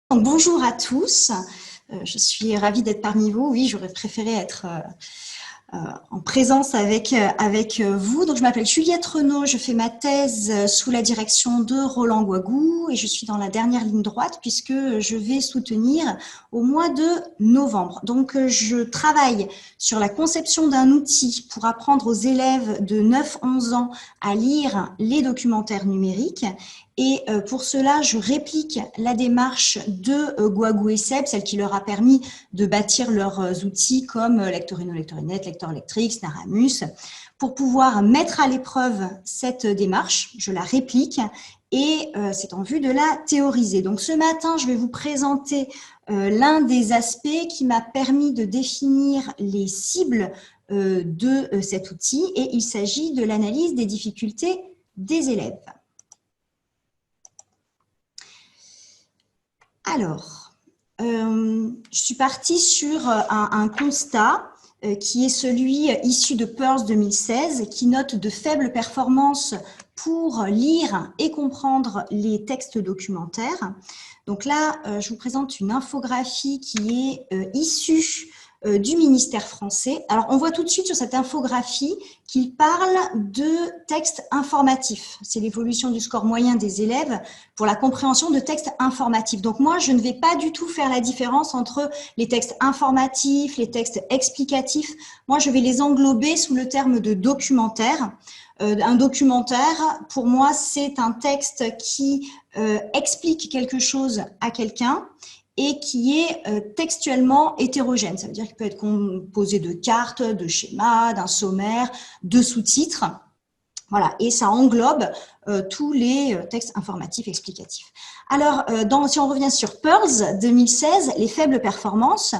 Donc, bonjour à tous, je suis ravie d'être parmi vous. Oui, j'aurais préféré être en présence avec vous. Donc, je m'appelle Juliette Renaud, je fais ma thèse sous la direction de Roland Guagou et je suis dans la dernière ligne droite puisque je vais soutenir au mois de novembre. Donc, je travaille sur la conception d'un outil pour apprendre aux élèves de 9-11 ans à lire les documentaires numériques. Et pour cela, je réplique la démarche de Guagou et Seb, celle qui leur a permis de bâtir leurs outils comme Lectorino, Lectorinet, Lector Lectrix, Naramus, pour pouvoir mettre à l'épreuve cette démarche. Je la réplique et c'est en vue de la théoriser. Donc ce matin, je vais vous présenter l'un des aspects qui m'a permis de définir les cibles de cet outil et il s'agit de l'analyse des difficultés des élèves. Alors, je suis partie sur un constat qui est celui issu de Peirce 2016, qui note de faibles performances pour lire et comprendre les textes documentaires. Donc là, je vous présente une infographie qui est issue du ministère français. Alors, on voit tout de suite sur cette infographie qu'il parle de textes informatifs. C'est l'évolution du score moyen des élèves pour la compréhension de textes informatifs. Donc moi, je ne vais pas du tout faire la différence entre les textes informatifs, les textes explicatifs. Moi, je vais les englober sous le terme de documentaire. Un documentaire, pour moi, c'est un texte qui explique quelque chose à quelqu'un et qui est textuellement hétérogène. Ça veut dire qu'il peut être composé de cartes, de schémas, d'un sommaire, de sous-titres. Voilà, et ça englobe tous les textes informatifs explicatifs. Alors, si on revient sur Peirce 2016, les faibles performances,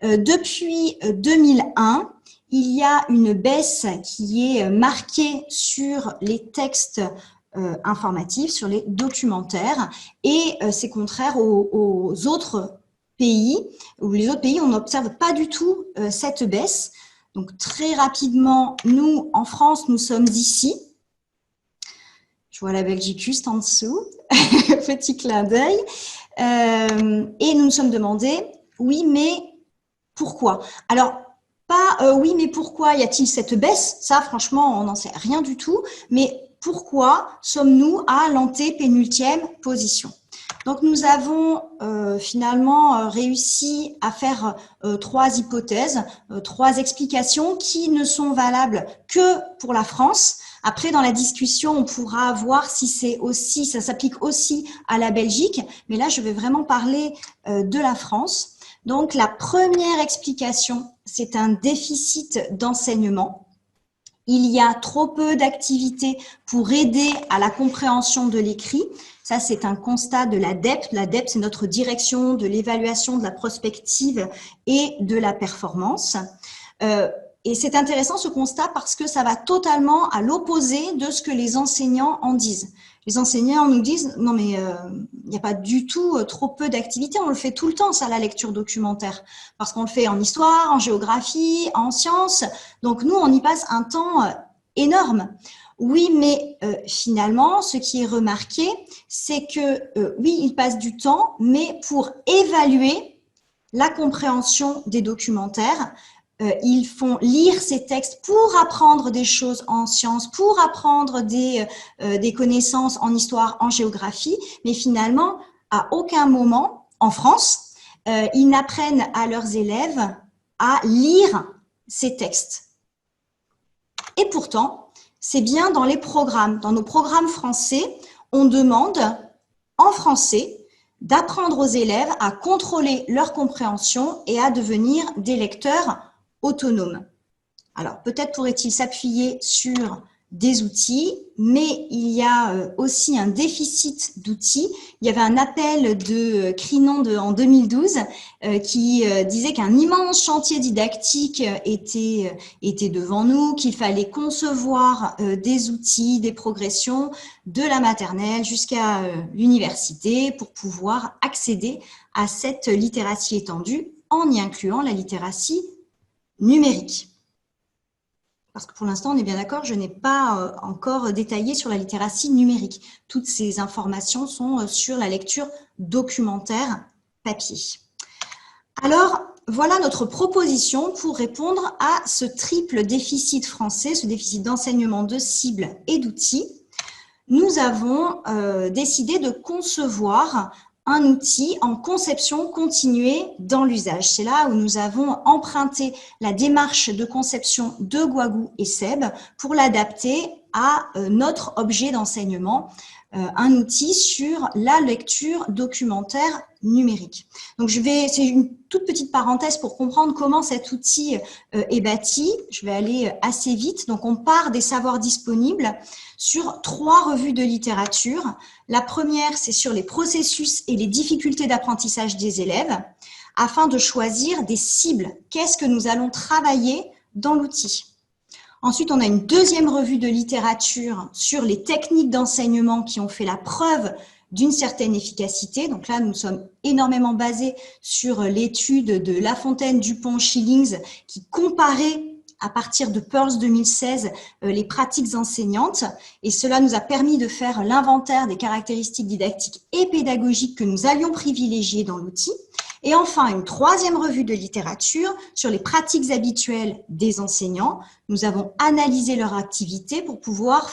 depuis 2001, il y a une baisse qui est marquée sur les textes informatifs, sur les documentaires, et c'est contraire aux autres pays, où les autres pays, on n'observe pas du tout cette baisse. Donc très rapidement, nous, en France, nous sommes ici. Je vois la Belgique juste en dessous, petit clin d'œil. Et nous nous sommes demandé, oui, mais pourquoi? Alors, pas oui, mais pourquoi y a-t-il cette baisse? Ça, franchement, on n'en sait rien du tout. Mais pourquoi sommes-nous à l'antépénultième position? Donc, nous avons finalement réussi à faire trois hypothèses, trois explications qui ne sont valables que pour la France. Après, dans la discussion, on pourra voir si c'est aussi, ça s'applique aussi à la Belgique. Mais là, je vais vraiment parler de la France. Donc, la première explication, c'est un déficit d'enseignement. Il y a trop peu d'activités pour aider à la compréhension de l'écrit. Ça, c'est un constat de la DEP. La DEP, c'est notre direction de l'évaluation de la prospective et de la performance. Et c'est intéressant ce constat parce que ça va totalement à l'opposé de ce que les enseignants en disent. Les enseignants nous disent « Non, mais il n'y a pas du tout trop peu d'activités, on le fait tout le temps, ça, la lecture documentaire. Parce qu'on le fait en histoire, en géographie, en sciences. Donc, nous, on y passe un temps énorme. » Oui, mais finalement, ce qui est remarqué, c'est que oui, ils passent du temps, mais pour évaluer la compréhension des documentaires, ils font lire ces textes pour apprendre des choses en sciences, pour apprendre des connaissances en histoire, en géographie, mais finalement, à aucun moment, en France, ils n'apprennent à leurs élèves à lire ces textes. Et pourtant, c'est bien dans les programmes. Dans nos programmes français, on demande en français d'apprendre aux élèves à contrôler leur compréhension et à devenir des lecteurs autonomes. Alors, peut-être pourrait-il s'appuyer sur des outils, mais il y a aussi un déficit d'outils. Il y avait un appel de Crinon en 2012 qui disait qu'un immense chantier didactique était devant nous, qu'il fallait concevoir des outils, des progressions de la maternelle jusqu'à l'université pour pouvoir accéder à cette littératie étendue en y incluant la littératie numérique. Parce que pour l'instant, on est bien d'accord, je n'ai pas encore détaillé sur la littératie numérique. Toutes ces informations sont sur la lecture documentaire papier. Alors, voilà notre proposition pour répondre à ce triple déficit français, ce déficit d'enseignement, de cibles et d'outils. Nous avons décidé de concevoir un outil en conception continuée dans l'usage. C'est là où nous avons emprunté la démarche de conception de Guagou et Seb pour l'adapter à notre objet d'enseignement, un outil sur la lecture documentaire numérique. Donc c'est une toute petite parenthèse pour comprendre comment cet outil est bâti. Je vais aller assez vite. Donc on part des savoirs disponibles sur 3 revues de littérature. La première, c'est sur les processus et les difficultés d'apprentissage des élèves, afin de choisir des cibles. Qu'est-ce que nous allons travailler dans l'outil? Ensuite, on a une deuxième revue de littérature sur les techniques d'enseignement qui ont fait la preuve d'une certaine efficacité. Donc là, nous sommes énormément basés sur l'étude de Lafontaine, Dupont, Schillings, qui comparait à partir de Peirce 2016 les pratiques enseignantes. Et cela nous a permis de faire l'inventaire des caractéristiques didactiques et pédagogiques que nous allions privilégier dans l'outil. Et enfin, une troisième revue de littérature sur les pratiques habituelles des enseignants. Nous avons analysé leur activité pour pouvoir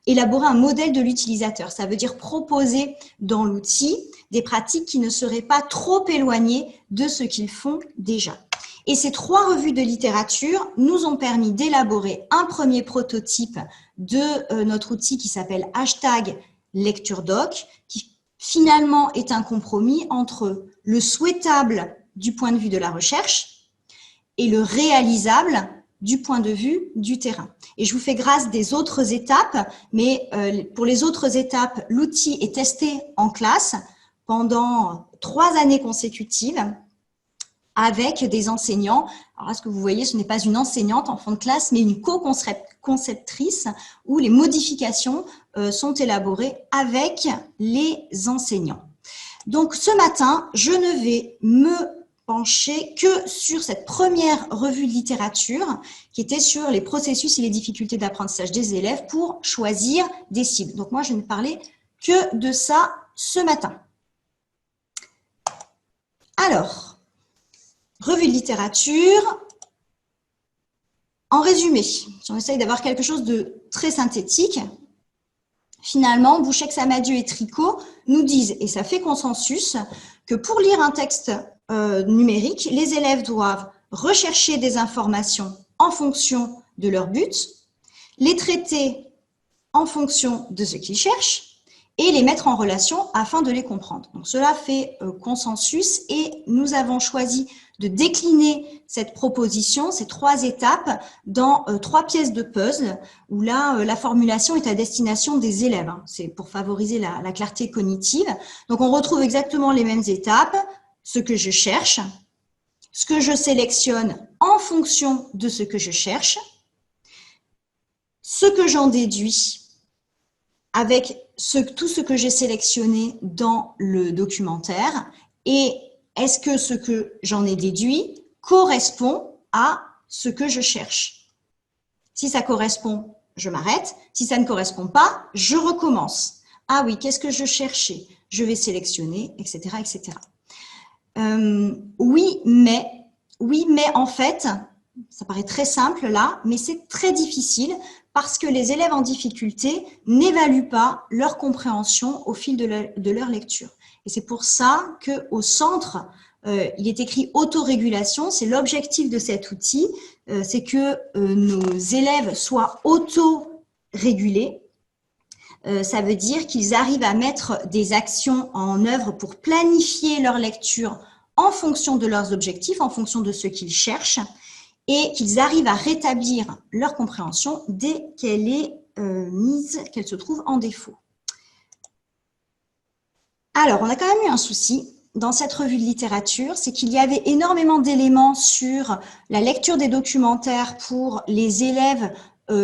élaborer un modèle de l'utilisateur. Ça veut dire proposer dans l'outil des pratiques qui ne seraient pas trop éloignées de ce qu'ils font déjà. Et ces 3 revues de littérature nous ont permis d'élaborer un premier prototype de notre outil qui s'appelle #LectureDoc, qui finalement est un compromis entre le souhaitable du point de vue de la recherche et le réalisable du point de vue du terrain. Et je vous fais grâce des autres étapes, mais pour les autres étapes, l'outil est testé en classe pendant 3 années consécutives avec des enseignants. Alors là, ce que vous voyez, ce n'est pas une enseignante en fond de classe, mais une co-conceptrice où les modifications sont élaborées avec les enseignants. Donc, ce matin, je ne vais me pencher que sur cette première revue de littérature qui était sur les processus et les difficultés d'apprentissage des élèves pour choisir des cibles. Donc, moi, je ne parlais que de ça ce matin. Alors, revue de littérature, en résumé, si on essaye d'avoir quelque chose de très synthétique, finalement, Bouchek, Samadieu et Tricot nous disent, et ça fait consensus, que pour lire un texte numérique, les élèves doivent rechercher des informations en fonction de leur but, les traiter en fonction de ce qu'ils cherchent, et les mettre en relation afin de les comprendre. Donc, cela fait consensus et nous avons choisi de décliner cette proposition, ces 3 étapes, dans 3 pièces de puzzle où là, la formulation est à destination des élèves. C'est pour favoriser la clarté cognitive. Donc, on retrouve exactement les mêmes étapes, ce que je cherche, ce que je sélectionne en fonction de ce que je cherche, ce que j'en déduis avec tout ce que j'ai sélectionné dans le documentaire et est-ce que ce que j'en ai déduit correspond à ce que je cherche? Si ça correspond, je m'arrête. Si ça ne correspond pas, je recommence. Ah oui, qu'est-ce que je cherchais? Je vais sélectionner, etc., etc. Oui, mais en fait, ça paraît très simple là, mais c'est très difficile parce que les élèves en difficulté n'évaluent pas leur compréhension au fil de leur lecture. Et c'est pour ça qu'au centre, il est écrit autorégulation. C'est l'objectif de cet outil, c'est que nos élèves soient autorégulés. Ça veut dire qu'ils arrivent à mettre des actions en œuvre pour planifier leur lecture en fonction de leurs objectifs, en fonction de ce qu'ils cherchent, et qu'ils arrivent à rétablir leur compréhension dès qu'elle est qu'elle se trouve en défaut. Alors, on a quand même eu un souci dans cette revue de littérature, c'est qu'il y avait énormément d'éléments sur la lecture des documentaires pour les élèves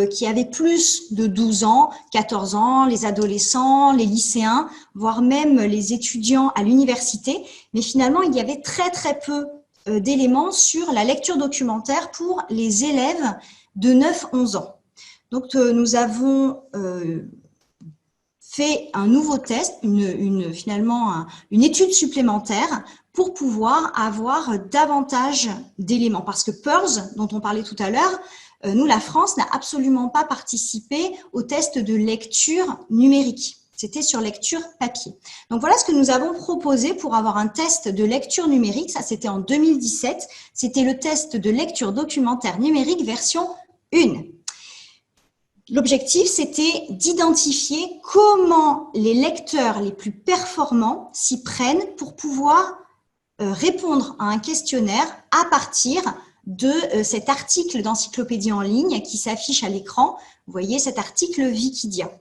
qui avaient plus de 12 ans, 14 ans, les adolescents, les lycéens, voire même les étudiants à l'université. Mais finalement, il y avait très très peu d'éléments sur la lecture documentaire pour les élèves de 9-11 ans. Donc, nous avons fait un nouveau test, finalement une étude supplémentaire pour pouvoir avoir davantage d'éléments. Parce que PIRLS, dont on parlait tout à l'heure, nous, la France, n'a absolument pas participé au test de lecture numérique. C'était sur lecture papier. Donc, voilà ce que nous avons proposé pour avoir un test de lecture numérique. Ça, c'était en 2017. C'était le test de lecture documentaire numérique version 1. L'objectif, c'était d'identifier comment les lecteurs les plus performants s'y prennent pour pouvoir répondre à un questionnaire à partir de cet article d'encyclopédie en ligne qui s'affiche à l'écran. Vous voyez cet article Wikidia.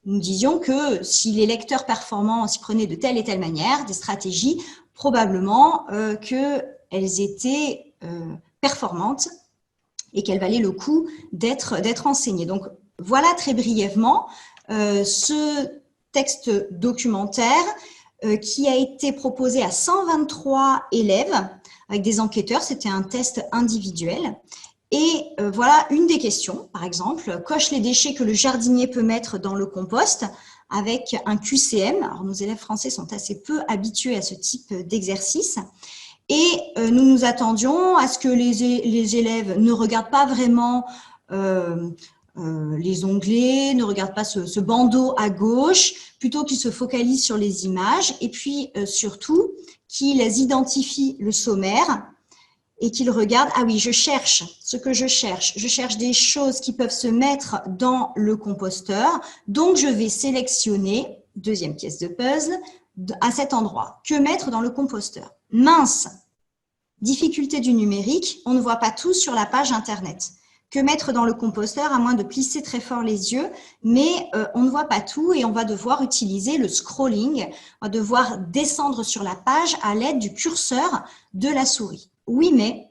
Nous disions que si les lecteurs performants s'y prenaient de telle et telle manière, des stratégies, probablement qu'elles étaient performantes et qu'elles valaient le coup d'être enseignées. Donc, voilà très brièvement ce texte documentaire qui a été proposé à 123 élèves avec des enquêteurs. C'était un test individuel. Et voilà une des questions, par exemple, coche les déchets que le jardinier peut mettre dans le compost avec un QCM. Alors, nos élèves français sont assez peu habitués à ce type d'exercice. Et nous nous attendions à ce que les élèves ne regardent pas vraiment les onglets, ne regardent pas ce bandeau à gauche, plutôt qu'ils se focalisent sur les images et puis surtout qu'ils identifient le sommaire et qu'ils regardent, ah oui, je cherche ce que je cherche des choses qui peuvent se mettre dans le composteur, donc je vais sélectionner, deuxième pièce de puzzle, à cet endroit. Que mettre dans le composteur? Mince, difficulté du numérique, on ne voit pas tout sur la page Internet. Que mettre dans le composteur, à moins de plisser très fort les yeux, mais on ne voit pas tout et on va devoir utiliser le scrolling, on va devoir descendre sur la page à l'aide du curseur de la souris. Oui, mais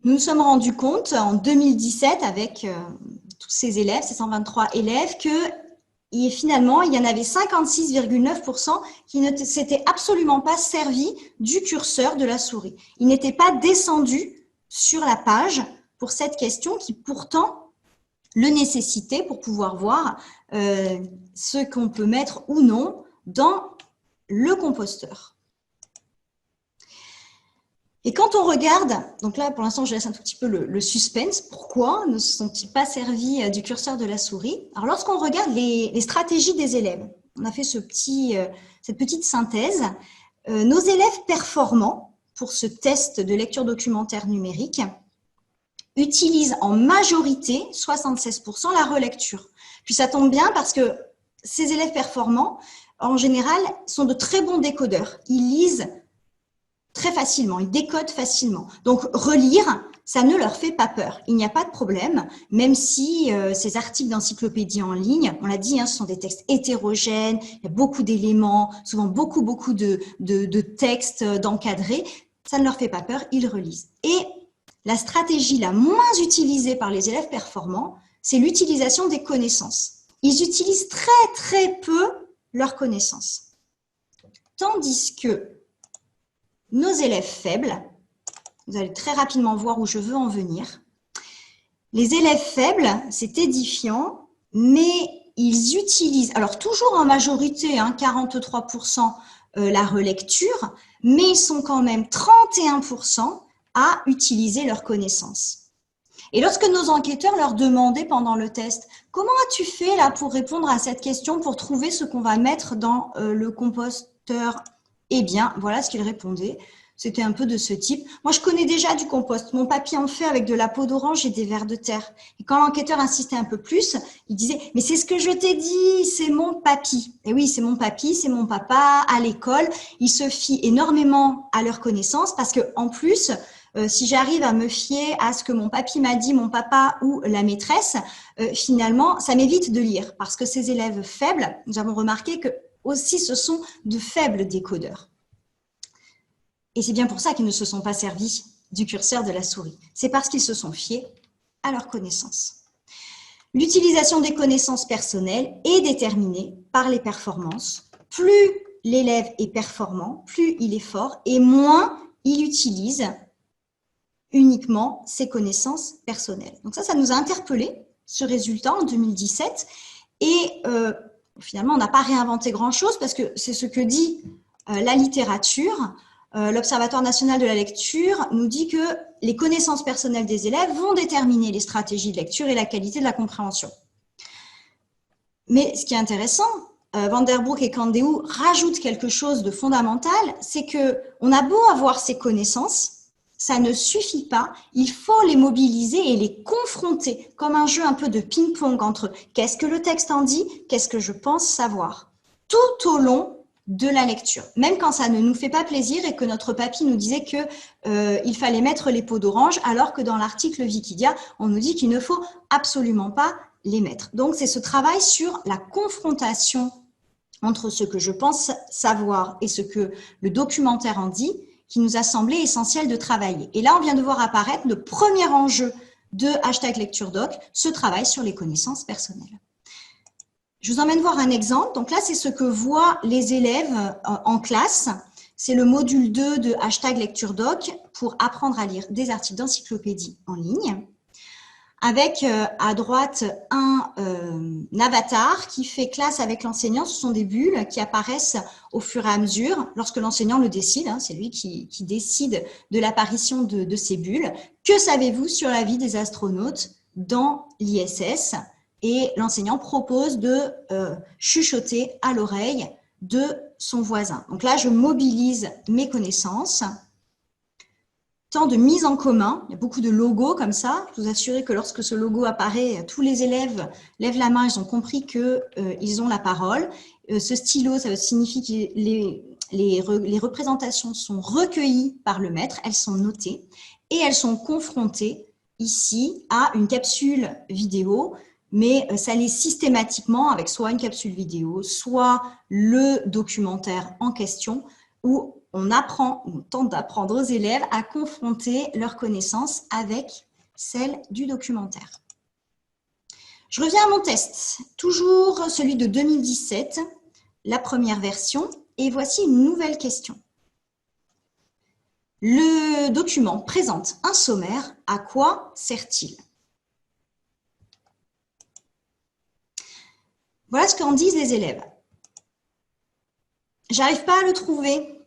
nous nous sommes rendus compte en 2017 avec tous ces élèves, ces 123 élèves, que finalement, il y en avait 56,9% qui ne s'étaient absolument pas servis du curseur de la souris. Ils n'étaient pas descendus sur la page pour cette question qui pourtant le nécessitait pour pouvoir voir ce qu'on peut mettre ou non dans le composteur. Et quand on regarde, donc là pour l'instant je laisse un tout petit peu le suspense, pourquoi ne se sont-ils pas servis du curseur de la souris? Alors lorsqu'on regarde les stratégies des élèves, on a fait cette petite synthèse, nos élèves performants pour ce test de lecture documentaire numérique utilisent en majorité, 76%, la relecture. Puis ça tombe bien parce que ces élèves performants, en général, sont de très bons décodeurs. Ils lisent très facilement, ils décodent facilement. Donc, relire, ça ne leur fait pas peur. Il n'y a pas de problème, même si ces articles d'encyclopédie en ligne, on l'a dit, ce sont des textes hétérogènes, il y a beaucoup d'éléments, souvent beaucoup de textes d'encadrés. Ça ne leur fait pas peur, ils relisent. Et la stratégie la moins utilisée par les élèves performants, c'est l'utilisation des connaissances. Ils utilisent très peu leurs connaissances. Tandis que nos élèves faibles, vous allez très rapidement voir où je veux en venir, les élèves faibles, c'est édifiant, mais ils utilisent, alors toujours en majorité, 43% la relecture, mais ils sont quand même 31% à utiliser leurs connaissances. Et lorsque nos enquêteurs leur demandaient pendant le test, comment as-tu fait là pour répondre à cette question, pour trouver ce qu'on va mettre dans le composteur? Eh bien, voilà ce qu'ils répondaient. C'était un peu de ce type. Moi, je connais déjà du compost. Mon papy en fait avec de la peau d'orange et des vers de terre. Et quand l'enquêteur insistait un peu plus, il disait « Mais c'est ce que je t'ai dit, c'est mon papy. » Et oui, c'est mon papy, c'est mon papa à l'école. Ils se fient énormément à leurs connaissances parce que en plus, si j'arrive à me fier à ce que mon papy m'a dit, mon papa ou la maîtresse, finalement, ça m'évite de lire. Parce que ces élèves faibles, nous avons remarqué que aussi ce sont de faibles décodeurs. Et c'est bien pour ça qu'ils ne se sont pas servis du curseur de la souris. C'est parce qu'ils se sont fiés à leurs connaissances. L'utilisation des connaissances personnelles est déterminée par les performances. Plus l'élève est performant, plus il est fort et moins il utilise uniquement ses connaissances personnelles. Donc ça nous a interpellés. ce résultat en 2017 et finalement, on n'a pas réinventé grand-chose parce que c'est ce que dit la littérature. L'Observatoire national de la lecture nous dit que les connaissances personnelles des élèves vont déterminer les stratégies de lecture et la qualité de la compréhension. Mais ce qui est intéressant, Van der Broek et Candeou rajoutent quelque chose de fondamental, c'est qu'on a beau avoir ces connaissances, ça ne suffit pas, il faut les mobiliser et les confronter, comme un jeu un peu de ping-pong entre qu'est-ce que le texte en dit, qu'est-ce que je pense savoir, tout au long de la lecture, même quand ça ne nous fait pas plaisir et que notre papy nous disait qu'il fallait mettre les peaux d'orange, alors que dans l'article Wikidia, on nous dit qu'il ne faut absolument pas les mettre. Donc, c'est ce travail sur la confrontation entre ce que je pense savoir et ce que le documentaire en dit qui nous a semblé essentiel de travailler. Et là, on vient de voir apparaître le premier enjeu de #LectureDoc, ce travail sur les connaissances personnelles. Je vous emmène voir un exemple. Donc là, c'est ce que voient les élèves en classe. C'est le module 2 de #LectureDoc pour apprendre à lire des articles d'encyclopédie en ligne. Avec à droite un avatar qui fait classe avec l'enseignant. Ce sont des bulles qui apparaissent au fur et à mesure lorsque l'enseignant le décide. Hein, c'est lui qui décide de l'apparition de ces bulles. Que savez-vous sur la vie des astronautes dans l'ISS? Et l'enseignant propose de chuchoter à l'oreille de son voisin. Donc là, je mobilise mes connaissances. Temps de mise en commun, il y a beaucoup de logos comme ça. Je vous assure que lorsque ce logo apparaît, tous les élèves lèvent la main, ils ont compris qu'ils ont la parole. Ce stylo, ça signifie que les représentations sont recueillies par le maître, elles sont notées et elles sont confrontées ici à une capsule vidéo, mais ça l'est systématiquement avec soit une capsule vidéo, soit le documentaire en question, où on tente d'apprendre aux élèves à confronter leurs connaissances avec celles du documentaire. Je reviens à mon test, toujours celui de 2017, la première version, et voici une nouvelle question. Le document présente un sommaire, à quoi sert-il? Voilà ce qu'en disent les élèves. J'arrive pas à le trouver.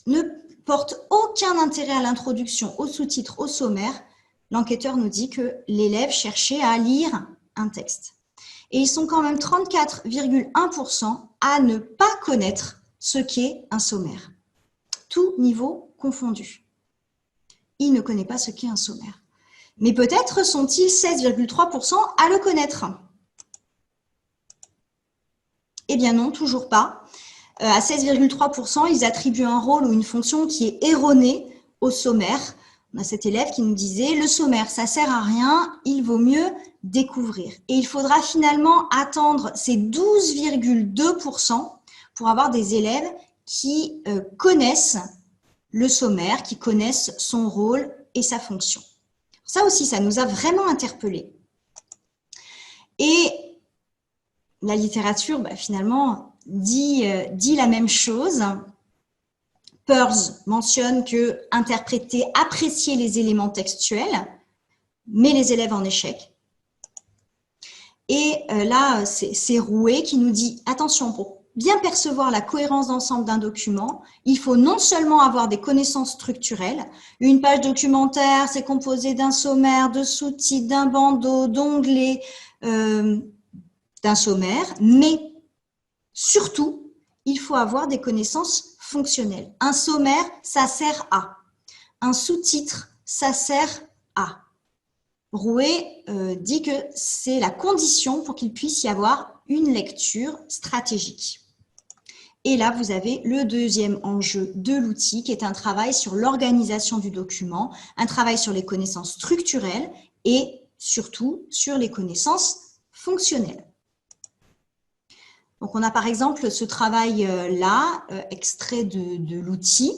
Ne porte aucun intérêt à l'introduction, aux sous-titres, au sommaire. L'enquêteur nous dit que l'élève cherchait à lire un texte. Et ils sont quand même 34,1% à ne pas connaître ce qu'est un sommaire. Tout niveau confondu. Il ne connaît pas ce qu'est un sommaire. Mais peut-être sont-ils 16,3% à le connaître. Eh bien non, toujours pas. À 16,3%, ils attribuent un rôle ou une fonction qui est erronée au sommaire. On a cet élève qui nous disait « Le sommaire, ça sert à rien, il vaut mieux découvrir ». Et il faudra finalement attendre ces 12,2% pour avoir des élèves qui connaissent le sommaire, qui connaissent son rôle et sa fonction. Ça aussi, ça nous a vraiment interpellés. Et la littérature, finalement, dit la même chose. Peirce mentionne que interpréter, apprécier les éléments textuels met les élèves en échec. Et là, c'est Rouet qui nous dit « Attention, pour bien percevoir la cohérence d'ensemble d'un document, il faut non seulement avoir des connaissances structurelles. Une page documentaire, c'est composé d'un sommaire, de sous-titres, d'un bandeau, d'onglets, d'un sommaire, mais surtout, il faut avoir des connaissances fonctionnelles. Un sommaire, ça sert à. Un sous-titre, ça sert à. Rouet dit que c'est la condition pour qu'il puisse y avoir une lecture stratégique. Et là, vous avez le deuxième enjeu de l'outil qui est un travail sur l'organisation du document, un travail sur les connaissances structurelles et surtout sur les connaissances fonctionnelles. Donc, on a par exemple ce travail-là, extrait de l'outil,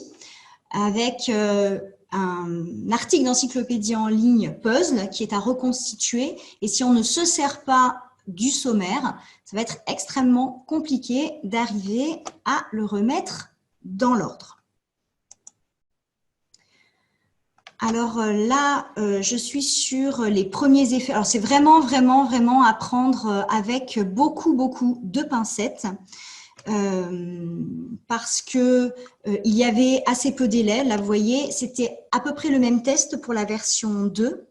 avec un article d'encyclopédie en ligne puzzle qui est à reconstituer. Et si on ne se sert pas du sommaire, ça va être extrêmement compliqué d'arriver à le remettre dans l'ordre. Alors là, je suis sur les premiers effets. Alors c'est vraiment, vraiment, vraiment à prendre avec beaucoup, beaucoup de pincettes. Parce que il y avait assez peu d'élèves. Là, vous voyez, c'était à peu près le même test pour la version 2.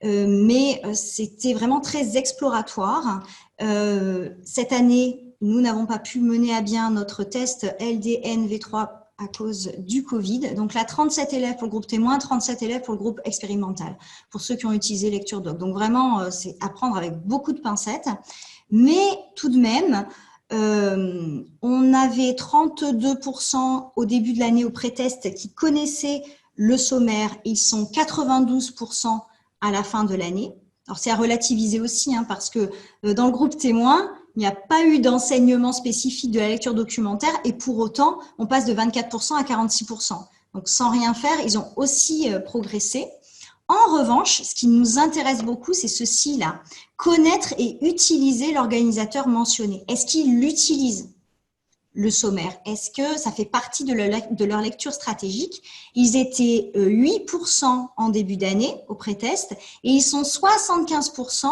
Mais c'était vraiment très exploratoire. Cette année, nous n'avons pas pu mener à bien notre test LDN V3 à cause du Covid. Donc là, 37 élèves pour le groupe témoin, 37 élèves pour le groupe expérimental, pour ceux qui ont utilisé Lecture Doc. Donc vraiment, c'est à prendre avec beaucoup de pincettes. Mais tout de même, on avait 32% au début de l'année au pré-test qui connaissaient le sommaire. Ils sont 92% à la fin de l'année. Alors, c'est à relativiser aussi, hein, parce que dans le groupe témoin, il n'y a pas eu d'enseignement spécifique de la lecture documentaire et pour autant, on passe de 24% à 46%. Donc, sans rien faire, ils ont aussi progressé. En revanche, ce qui nous intéresse beaucoup, c'est ceci-là. Connaître et utiliser l'organisateur mentionné. Est-ce qu'ils l'utilisent, le sommaire? Est-ce que ça fait partie de leur lecture stratégique? Ils étaient 8% en début d'année au pré-test et ils sont 75%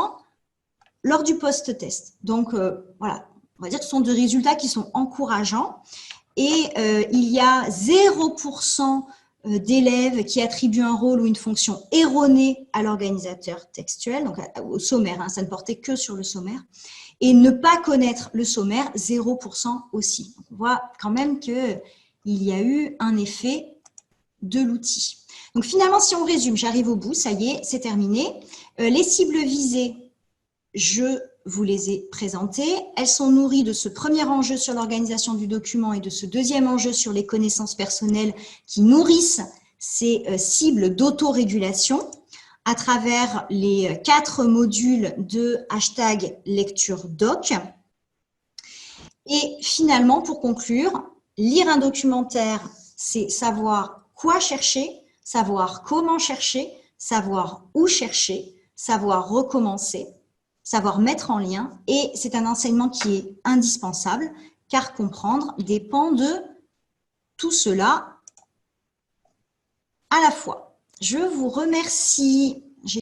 lors du post-test. Donc, voilà, on va dire que ce sont des résultats qui sont encourageants. Et il y a 0% d'élèves qui attribuent un rôle ou une fonction erronée à l'organisateur textuel, donc au sommaire, hein, ça ne portait que sur le sommaire. Et ne pas connaître le sommaire, 0% aussi. On voit quand même qu'il y a eu un effet de l'outil. Donc finalement, si on résume, j'arrive au bout, ça y est, c'est terminé. Les cibles visées, je vous les ai présentées. Elles sont nourries de ce premier enjeu sur l'organisation du document et de ce deuxième enjeu sur les connaissances personnelles qui nourrissent ces cibles d'autorégulation à travers les 4 modules de hashtag lecture doc. Et finalement, pour conclure, lire un documentaire, c'est savoir quoi chercher, savoir comment chercher, savoir où chercher, savoir recommencer, savoir mettre en lien. Et c'est un enseignement qui est indispensable, car comprendre dépend de tout cela à la fois. Je vous remercie.